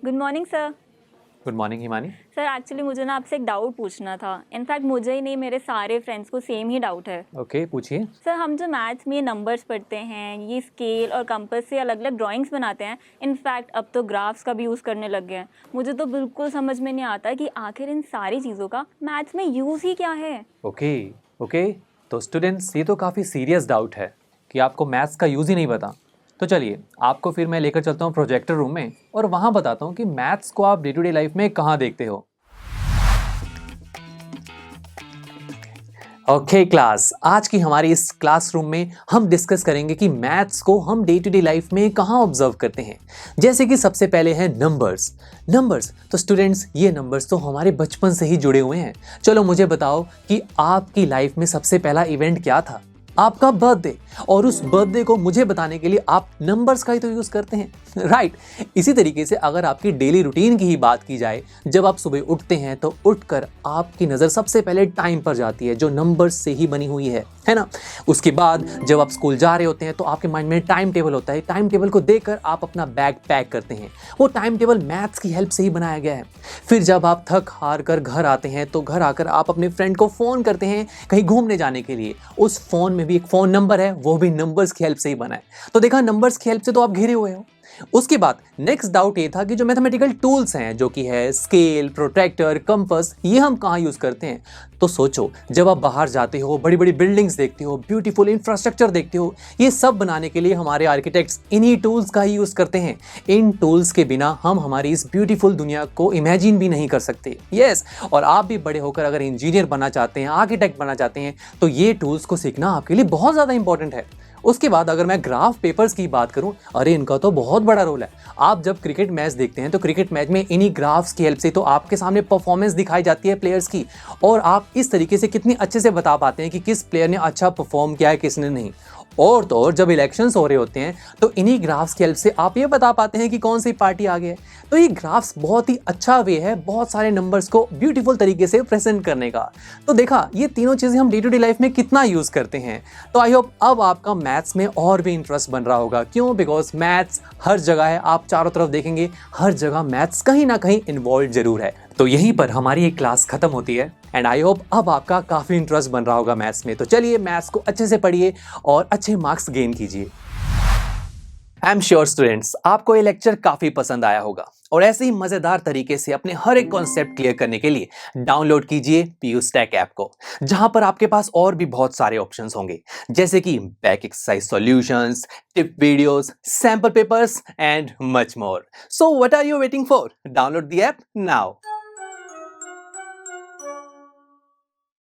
Good morning sir. Good morning Himani. Sir actually मुझे ना आपसे एक डाउट पूछना था। इनफैक्ट मुझे ही नहीं, मेरे सारे फ्रेंड्स को सेम ही डाउट है। ओके, पूछिए। सर हम जो मैथ्स में नंबर्स पढ़ते हैं, ये स्केल और कंपास से अलग अलग ड्राइंग्स बनाते हैं। इनफैक्ट अब तो ग्राफ्स का भी यूज़ करने लग गए हैं। मुझे तो बिल्कुल समझ में नहीं आता कि आखिर इन सारी चीज़ों का मैथ्स में यूज़ ही क्या है। ओके ओके, तो स्टूडेंट्स, ये तो काफ़ी सीरियस डाउट है कि आपको मैथ्स का यूज़ ही नहीं पता। तो चलिए, आपको फिर मैं लेकर चलता हूँ प्रोजेक्टर रूम में और वहाँ बताता हूँ कि मैथ्स को आप डे टू डे लाइफ में कहाँ देखते हो। ओके क्लास, आज की हमारी इस क्लासरूम में हम डिस्कस करेंगे कि मैथ्स को हम डे टू डे लाइफ में कहाँ ऑब्जर्व करते हैं। जैसे कि सबसे पहले है नंबर्स। तो स्टूडेंट्स, ये नंबर्स तो हमारे बचपन से ही जुड़े हुए हैं। चलो मुझे बताओ कि आपकी लाइफ में सबसे पहला इवेंट क्या था? आपका बर्थडे। और उस बर्थडे को मुझे बताने के लिए आप नंबर्स का ही तो यूज करते हैं, राइट। इसी तरीके से अगर आपकी डेली रूटीन की ही बात की जाए, जब आप सुबह उठते हैं तो उठकर आपकी नज़र सबसे पहले टाइम पर जाती है, जो नंबर्स से ही बनी हुई है ना। उसके बाद जब आप स्कूल जा रहे होते हैं तो आपके माइंड में टाइम टेबल होता है। टाइम टेबल को देखकर आप अपना बैग पैक करते हैं। वो टाइम टेबल मैथ्स की हेल्प से ही बनाया गया है। फिर जब आप थक हार कर घर आते हैं तो घर आकर आप अपने फ्रेंड को फ़ोन करते हैं कहीं घूमने जाने के लिए। उस फ़ोन में भी एक फ़ोन नंबर है, वो भी नंबर्स की हेल्प से ही बना है। तो देखा, नंबर्स की हेल्प से तो आप घिरे हुए हो। उसके बाद नेक्स्ट डाउट ये था कि जो मैथमेटिकल टूल्स हैं, जो कि है स्केल, प्रोट्रैक्टर, कंपास, ये हम कहाँ यूज़ करते हैं? तो सोचो, जब आप बाहर जाते हो, बड़ी बड़ी बिल्डिंग्स देखते हो, ब्यूटीफुल इंफ्रास्ट्रक्चर देखते हो, ये सब बनाने के लिए हमारे आर्किटेक्ट्स इन्हीं टूल्स का ही यूज़ करते हैं। इन टूल्स के बिना हम हमारी इस ब्यूटीफुल दुनिया को इमेजिन भी नहीं कर सकते। यस, और आप भी बड़े होकर अगर इंजीनियर बनना चाहते हैं, आर्किटेक्ट बनना चाहते हैं, तो ये टूल्स को सीखना आपके लिए बहुत ज़्यादा इंपॉर्टेंट है। उसके बाद अगर मैं ग्राफ पेपर्स की बात करूं, अरे इनका तो बहुत बड़ा रोल है। आप जब क्रिकेट मैच देखते हैं तो क्रिकेट मैच में इन्हीं ग्राफ्स की हेल्प से तो आपके सामने परफॉर्मेंस दिखाई जाती है प्लेयर्स की, और आप इस तरीके से कितनी अच्छे से बता पाते हैं कि किस प्लेयर ने अच्छा परफॉर्म किया है, किसने नहीं। और तो और जब इलेक्शंस हो रहे होते हैं तो इन्हीं ग्राफ्स की हेल्प से आप ये बता पाते हैं कि कौन सी पार्टी आगे है। तो ये ग्राफ्स बहुत ही अच्छा वे है बहुत सारे नंबर्स को ब्यूटीफुल तरीके से प्रेजेंट करने का। तो देखा, ये तीनों चीज़ें हम डे टू डे लाइफ में कितना यूज़ करते हैं। तो आई होप अब आपका मैथ्स में और भी इंटरेस्ट बन रहा होगा। क्यों? बिकॉज मैथ्स हर जगह है। आप चारों तरफ देखेंगे, हर जगह मैथ्स कहीं ना कहीं इन्वॉल्व जरूर है। तो यहीं पर हमारी एक क्लास खत्म होती है एंड आई होप अब आपका काफ़ी इंटरेस्ट बन रहा होगा मैथ्स में। तो चलिए, मैथ्स को अच्छे से पढ़िए और अच्छे मार्क्स गेन कीजिए। आई एम श्योर स्टूडेंट्स, आपको ये लेक्चर काफ़ी पसंद आया होगा और ऐसे ही मज़ेदार तरीके से अपने हर एक कॉन्सेप्ट क्लियर करने के लिए डाउनलोड कीजिए PU Stack ऐप को, जहां पर आपके पास और भी बहुत सारे ऑप्शंस होंगे, जैसे कि back exercise solutions, tip videos, sample papers and much more. So what are you waiting for? Download the app now.